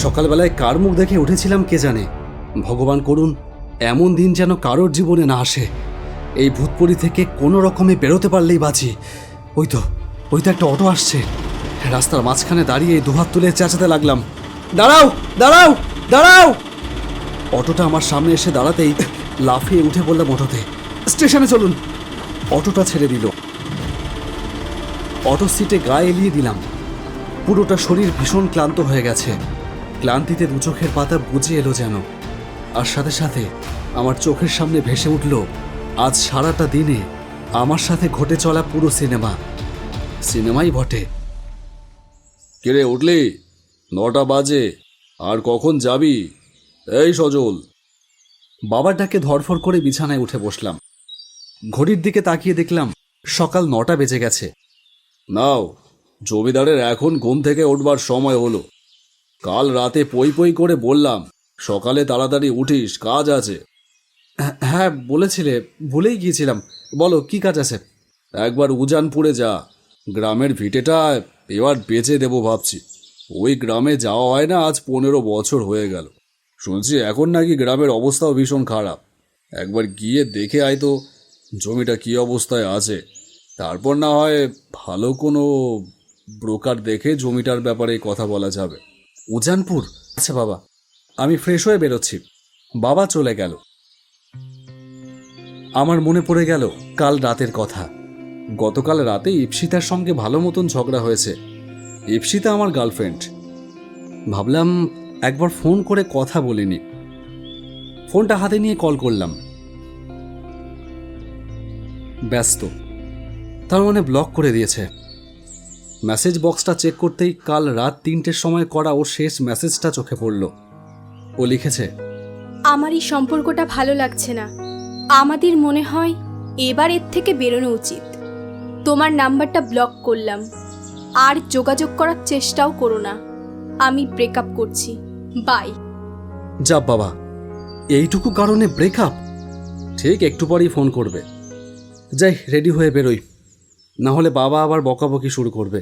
সকালবেলায় কার মুখ দেখে উঠেছিলাম কে জানে। ভগবান করুন এমন দিন যেন কারোর জীবনে না আসে। এই ভূতপুরি থেকে কোনো রকমে বেরোতে পারলেই বাঁচি। ওই তো একটা অটো আসছে। রাস্তার মাঝখানে দাঁড়িয়ে দুহাত তুলে চেঁচাতে লাগলাম, দাঁড়াও দাঁড়াও দাঁড়াও। অটোটা আমার সামনে এসে দাঁড়াতেই লাফিয়ে উঠে বললাম অটোতে, স্টেশনে চলুন। অটোটা ছেড়ে দিল। অটো সিটে গায়ে এলিয়ে দিলাম। পুরোটা শরীর ভীষণ ক্লান্ত হয়ে গেছে। ক্লান্তিতে দু চোখের পাতা বুঝে এলো যেন। আর সাথে সাথে আমার চোখের সামনে ভেসে উঠল আজ সারাটা দিনে আমার সাথে ঘটে চলা পুরো সিনেমাই বটে। কিরে উঠলি? 9টা বাজে, আর কখন যাবি? এই সজল। বাবার ডাকে ধরফর করে বিছানায় উঠে বসলাম। ঘড়ির দিকে তাকিয়ে দেখলাম সকাল 9টা বেজে গেছে। নাও, জমিদারের এখন ঘুম থেকে উঠবার সময় হলো। কাল রাতে পই পই করে বললাম সকালে তাড়াতাড়ি উঠিস, কাজ আছে। হ্যাঁ বলেছিলে, ভুলেই গিয়েছিলাম। বলো কি কাজ আছে? একবার উজানপুরে যা, গ্রামের ভিটেটা এবার বেচে দেবো ভাবছি। ওই গ্রামে যাওয়া হয় না আজ 15 বছর হয়ে গেল। শুনছি এখন নাকি গ্রামের অবস্থাও ভীষণ খারাপ। একবার গিয়ে দেখে আয় তো জমিটা কী অবস্থায় আছে। তারপর না হয় ভালো কোনো ব্রোকার দেখে জমিটার ব্যাপারে কথা বলা যাবে। উজানপুর? আচ্ছা বাবা, আমি ফ্রেশ হয়ে বেরোচ্ছি। বাবা চলে গেল। আমার মনে পড়ে গেল কাল রাতের কথা। গতকাল রাতে ইপসিতার সঙ্গে ভালো মতন ঝগড়া হয়েছে। ইপসিতা আমার গার্লফ্রেন্ড। ভাবলাম একবার ফোন করে কথা বলিনি। ফোনটা হাতে নিয়ে কল করলাম। ব্যস্ত, তার মানে ব্লক করে দিয়েছে। মেসেজ বক্সটা চেক করতেই কাল রাত 3টের সময় করা ওর শেষ মেসেজটা চোখে পড়ল। ও লিখেছে, আমার এই সম্পর্কটা ভালো লাগছে না। আমাদের মনে হয় এবার এর থেকে বেরোনো উচিত। তোমার নাম্বারটা ব্লক করলাম, আর যোগাযোগ করার চেষ্টাও করো না। আমি ব্রেকআপ করছি, বাই। যা বাবা, এইটুকু কারণে ব্রেকআপ? ঠিক একটু পরেই ফোন করবে। যাই রেডি হয়ে বেরোই, না হলে বাবা আবার বকাবকি শুরু করবে।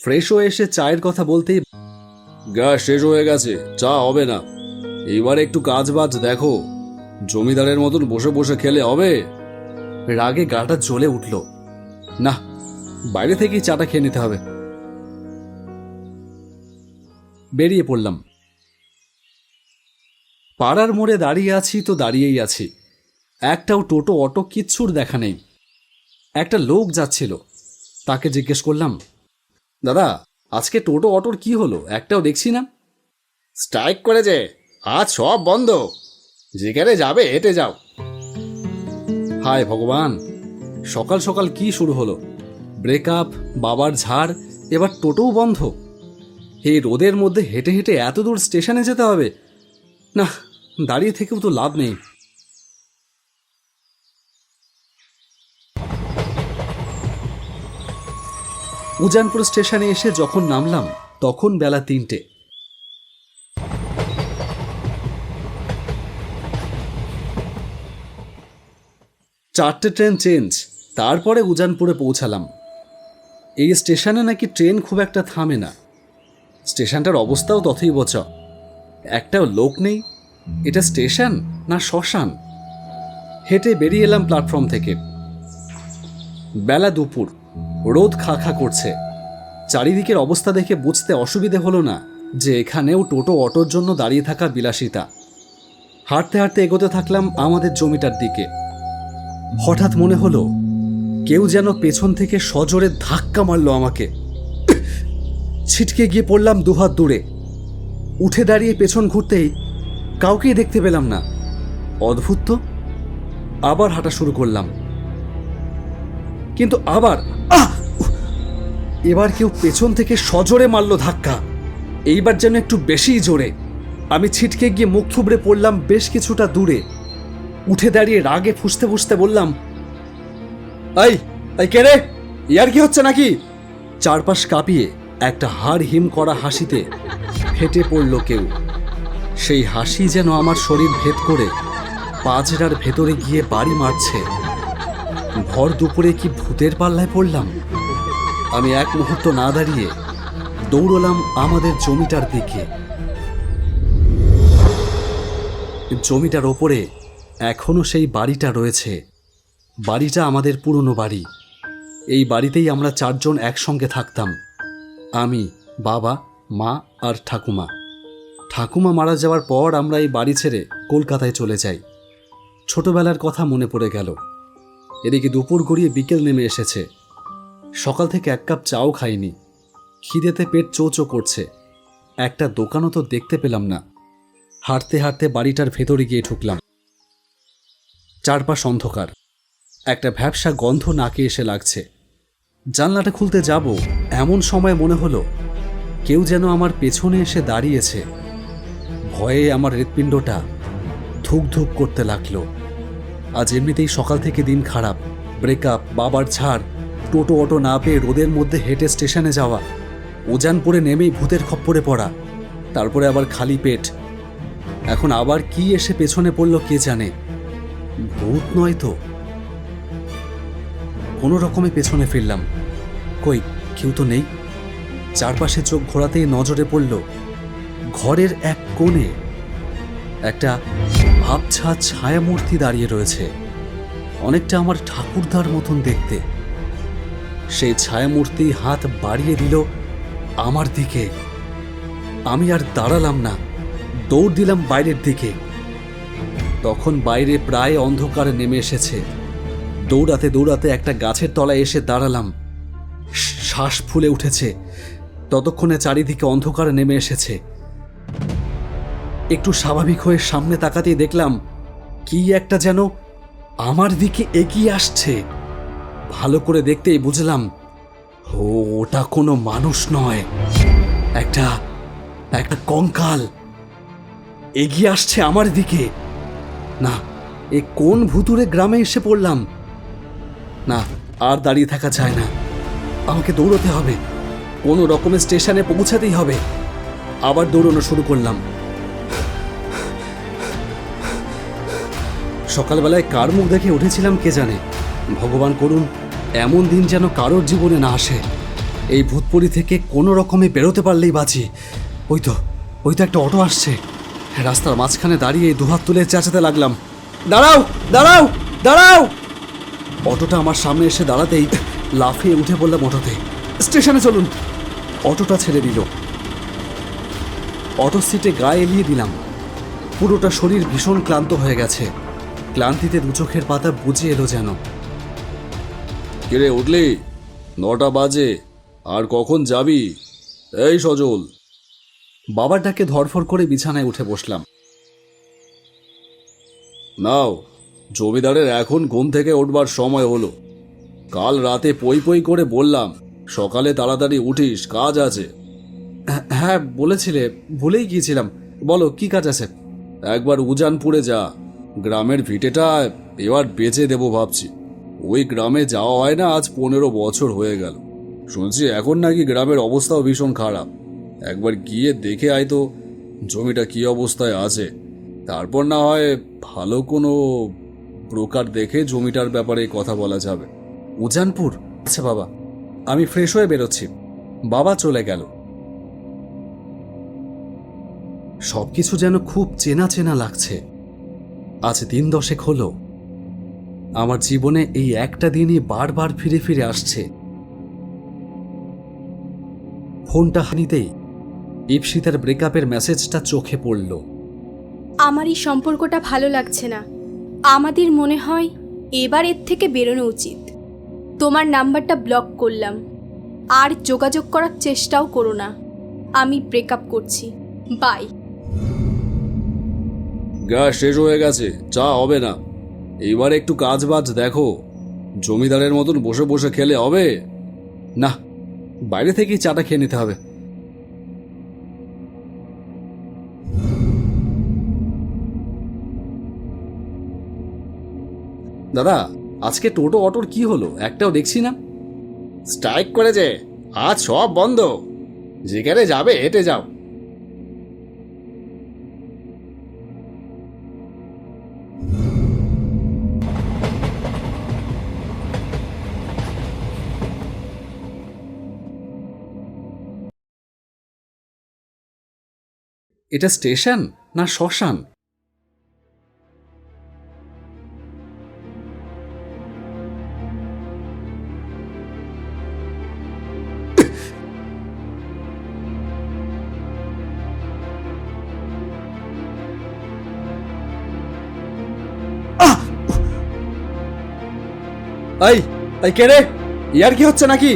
ফ্রেশ হয়ে এসে চায়ের কথা বলতেই, গ্যাস শেষ হয়ে গেছে, চা হবে না। এইবার একটু কাজ বাজ দেখো, জমিদারের মতন বসে বসে খেলে হবে? রাগে গাটা জ্বলে উঠল। না, বাইরে থেকেই চাটা খেয়ে নিতে হবে। বেরিয়ে পড়লাম। পাড়ার মোড়ে দাঁড়িয়ে আছি তো দাঁড়িয়েই আছি। একটাও টোটো অটো কিচ্ছুর দেখা নেই। একটা লোক যাচ্ছিল, তাকে জিজ্ঞেস করলাম, দাদা আজকে টোটো অটোর কি হলো? একটাও দেখছি না। স্ট্রাইক করেছে, আজ সব বন্ধ, যেখানে যাবে হেঁটে যাও। হায় ভগবান, সকাল সকাল কি শুরু হলো? ব্রেকআপ, বাবার ঝাড়, এবার টোটোও বন্ধ। এই রোদের মধ্যে হেঁটে হেঁটে এত দূর স্টেশনে যেতে হবে? না, দাঁড়িয়ে থেকেও তো লাভ নেই। উজানপুর স্টেশনে এসে যখন নামলাম তখন বেলা 3টে। চারটে ট্রেন চেঞ্জ, তারপরে উজানপুরে পৌঁছালাম। এই স্টেশনে নাকি ট্রেন খুব একটা থামে না। স্টেশনটার অবস্থাও তথৈবচ। একটাও লোক নেই। এটা স্টেশন না শ্মশান? হেঁটে বেরিয়ে এলাম প্ল্যাটফর্ম থেকে। বেলা দুপুর, রোদ খা খা করছে। চারিদিকের অবস্থা দেখে বুঝতে অসুবিধে হলো না যে এখানেও টোটো অটোর জন্য দাঁড়িয়ে থাকা বিলাসিতা। হাঁটতে হাঁটতে এগোতে থাকলাম আমাদের জমিটার দিকে। হঠাৎ মনে হলো কেউ যেন পেছন থেকে সজোরে ধাক্কা মারল আমাকে। ছিটকে গিয়ে পড়লাম দুহাত দূরে। উঠে দাঁড়িয়ে পেছন ঘুরতেই কাউকেই দেখতে পেলাম না। অদ্ভুত তো। আবার হাঁটা শুরু করলাম, কিন্তু আবার এবার কেউ পেছন থেকে সজোরে মারল ধাক্কা। এইবার যেন একটু বেশিই জোরে। আমি ছিটকে গিয়ে মুখ থুবড়ে পড়লাম বেশ কিছুটা দূরে। উঠে দাঁড়িয়ে রাগে ফুঁসতে ফুঁসতে বললাম, এই কে রে? ইয়ার কি হচ্ছে নাকি? চারপাশ কাঁপিয়ে একটা হাড় হিম করা হাসিতে ফেটে পড়ল কেউ। সেই হাসি যেন আমার শরীর ভেদ করে পাজরার ভেতরে গিয়ে বাড়ি মারছে। ভর দুপুরে কি ভূতের পাল্লায় পড়লাম? আমি এক মুহূর্ত না দাঁড়িয়ে দৌড়লাম আমাদের জমিটার দিকে। জমিটার ওপরে এখনো সেই বাড়িটা রয়েছে। বাড়িটা আমাদের পুরনো বাড়ি। এই বাড়িতেই আমরা 4 জন একসঙ্গে থাকতাম, আমি, বাবা, মা আর ঠাকুমা। ঠাকুমা মারা যাওয়ার পর আমরা এই বাড়ি ছেড়ে কলকাতায় চলে যাই। ছোটবেলার কথা মনে পড়ে গেল। এদিকে দুপুর গড়িয়ে বিকেল নেমে এসেছে। সকাল থেকে 1 কাপ চাও খাইনি। খিদেতে পেট চৌচো করছে। একটা দোকানও তো দেখতে পেলাম না। হাঁটতে হাঁটতে বাড়িটার ভেতরে গিয়ে ঢুকলাম। চারপাশ অন্ধকার। একটা ভ্যাপসা গন্ধ নাকে এসে লাগছে। জানলাটা খুলতে যাব এমন সময় মনে হলো কেউ যেন আমার পেছনে এসে দাঁড়িয়েছে। ভয়ে আমার হৃৎপিণ্ডটা ধুক ধুক করতে লাগলো। আজ এমনিতেই সকাল থেকে দিন খারাপ। ব্রেকআপ, বাবার ছাড়, টোটো অটো না পেয়ে রোদের মধ্যে হেঁটে স্টেশনে যাওয়া, উজানপুরে নেমেই ভূতের খপ্পরে পড়া, তারপরে আবার খালি পেট। এখন আবার কি এসে পেছনে পড়ল কে জানে। ভূত নয় তো? কোনো রকমে পেছনে ফিরলাম। কই, কেউ তো নেই। চারপাশে চোখ ঘোরাতেই নজরে পড়ল ঘরের এক কোণে একটা আবছা ছায়ামূর্তি দাঁড়িয়ে রয়েছে, অনেকটা আমার ঠাকুরদার মতন দেখতে। সেই ছায়ামূর্তি হাত বাড়িয়ে দিল আমার দিকে। আমি আর দাঁড়ালাম না, দৌড় দিলাম বাইরের দিকে। তখন বাইরে প্রায় অন্ধকার নেমে এসেছে। দৌড়াতে দৌড়াতে একটা গাছের তলায় এসে দাঁড়ালাম। শ্বাস ফুলে উঠেছে। ততক্ষণে চারিদিকে অন্ধকার নেমে এসেছে। একটু স্বাভাবিক হয়ে সামনে তাকাতেই দেখলাম কি একটা যেন আমার দিকে এগিয়ে আসছে। ভালো করে দেখতেই বুঝলাম ওটা কোনো মানুষ নয়, একটা কঙ্কাল এগিয়ে আসছে আমার দিকে। না, এ কোন ভুতুরে গ্রামে এসে পড়লাম। না, আর দাঁড়িয়ে থাকা যায় না। আমাকে দৌড়তে হবে, কোনো রকমের স্টেশনে পৌঁছাতেই হবে। আবার দৌড়ানো শুরু করলাম। সকালবেলায় কার মুখ দেখে উঠেছিলাম কে জানে। ভগবান করুন এমন দিন যেন কারোর জীবনে না আসে। এই ভূতপুরি থেকে কোনো রকমে বেরোতে পারলেই বাঁচি। ওই তো একটা অটো আসছে। রাস্তার মাঝখানে দাঁড়িয়ে দুহাত তুলে চেঁচাতে লাগলাম, দাঁড়াও দাঁড়াও দাঁড়াও। অটোটা আমার সামনে এসে দাঁড়াতেই লাফিয়ে উঠে পড়লাম অটোতে। স্টেশনে চলুন। অটোটা ছেড়ে দিল। অটোর সিটে গায়ে এলিয়ে দিলাম। পুরোটা শরীর ভীষণ ক্লান্ত হয়ে গেছে। ক্লান্তিতে দু চোখের পাতা বুঝে এলো যেন। কিরে উঠলি? 9টা বাজে, আর কখন যাবি? এই সজল। বাবার ডাকে ধরফর করে বিছানায় উঠে বসলাম। নাও, জমিদারের এখন ঘুম থেকে উঠবার সময় হলো। কাল রাতে পই পই করে বললাম সকালে তাড়াতাড়ি উঠিস, কাজ আছে। হ্যাঁ বলেছিলে, ভুলেই গিয়েছিলাম। বলো কি কাজ আছে? একবার উজানপুরে যা। গ্রামের ভিটেটা এবার বেচে দেবো ভাবছি। ওই গ্রামে যাওয়া হয় না আজ 15 বছর হয়ে গেল। শুনছি এখন নাকি গ্রামের অবস্থাও ভীষণ খারাপ। একবার গিয়ে দেখে আয় তো জমিটা কি অবস্থায় আছে। তারপর না হয় ভালো কোনো ব্রোকার দেখে জমিটার ব্যাপারে কথা বলা যাবে। উজানপুর? আচ্ছা বাবা, আমি ফ্রেশ হয়ে বেরোচ্ছি। বাবা চলে গেল। সবকিছু যেন খুব চেনা চেনা লাগছে। আজ দিন 10 হলো। আমার জীবনে এই একটা দিনই বারবার ফিরে ফিরে আসছে। ফোনটা হানিতেই ইপসিতার ব্রেকআপের মেসেজটা চোখে পড়ল। আমার এই সম্পর্কটা ভালো লাগছে না। আমাদের মনে হয় এবার এর থেকে বেরোনো উচিত। তোমার নাম্বারটা ব্লক করলাম। আর যোগাযোগ করার চেষ্টাও করো না। আমি ব্রেকআপ করছি। বাই। গ্যাস শেষ হয়ে গেছে, চা হবে না। এইবার একটু কাজ বাজ দেখো। জমিদারের মতন বসে বসে খেলে হবে না, বাইরে থেকেই চাটা খেয়ে নিতে হবে। দাদা, আজকে টোটো অটোর কি হলো? একটাও দেখছি না। স্ট্রাইক করেছে, আজ সব বন্ধ। যেখানে যাবে হেঁটে যাও। এটা স্টেশন না শ্মশান? এই এই কে রে? ইয়ার কি হচ্ছে নাকি?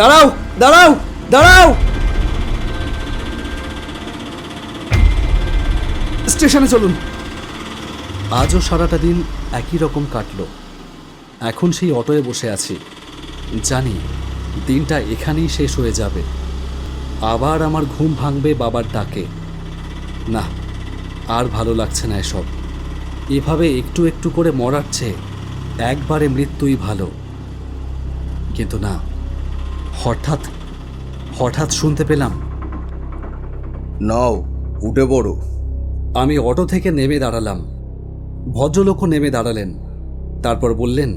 দাঁড়াও দাঁড়াও দাঁড়াও! স্টেশনে চলুন। আজও সারাটা দিন একই রকম কাটলো। এখন সেই অটোয় বসে আছি, জানি দিনটা এখানেই শেষ হয়ে যাবে। আবার আমার ঘুম ভাঙবে বাবার ডাকে। না, আর ভালো লাগছে না এসব। এভাবে একটু একটু করে মরার চেয়ে একবারে মৃত্যুই ভালো। কিন্তু না, হঠাৎ হঠাৎ শুনতে পেলাম। নাও, উঠে পড়ো। আমি অটো থেকে নেমে দাঁড়ালাম। ভদ্রলোকও নেমে দাঁড়ালেন। তারপর বললেন,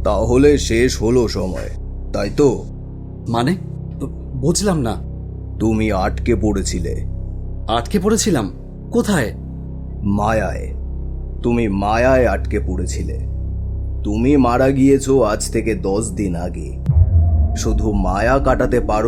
তাহলে শেষ হলো সময়, তাই তো? মানে? বুঝলাম না। তুমি আটকে পড়েছিলে। আটকে পড়েছিলাম? কোথায়? মায়ায়। তুমি মায়ায় আটকে পড়েছিলে। তুমি মারা গিয়েছো আজ থেকে 10 দিন আগে। শুধু মায়া কাটাতে পারো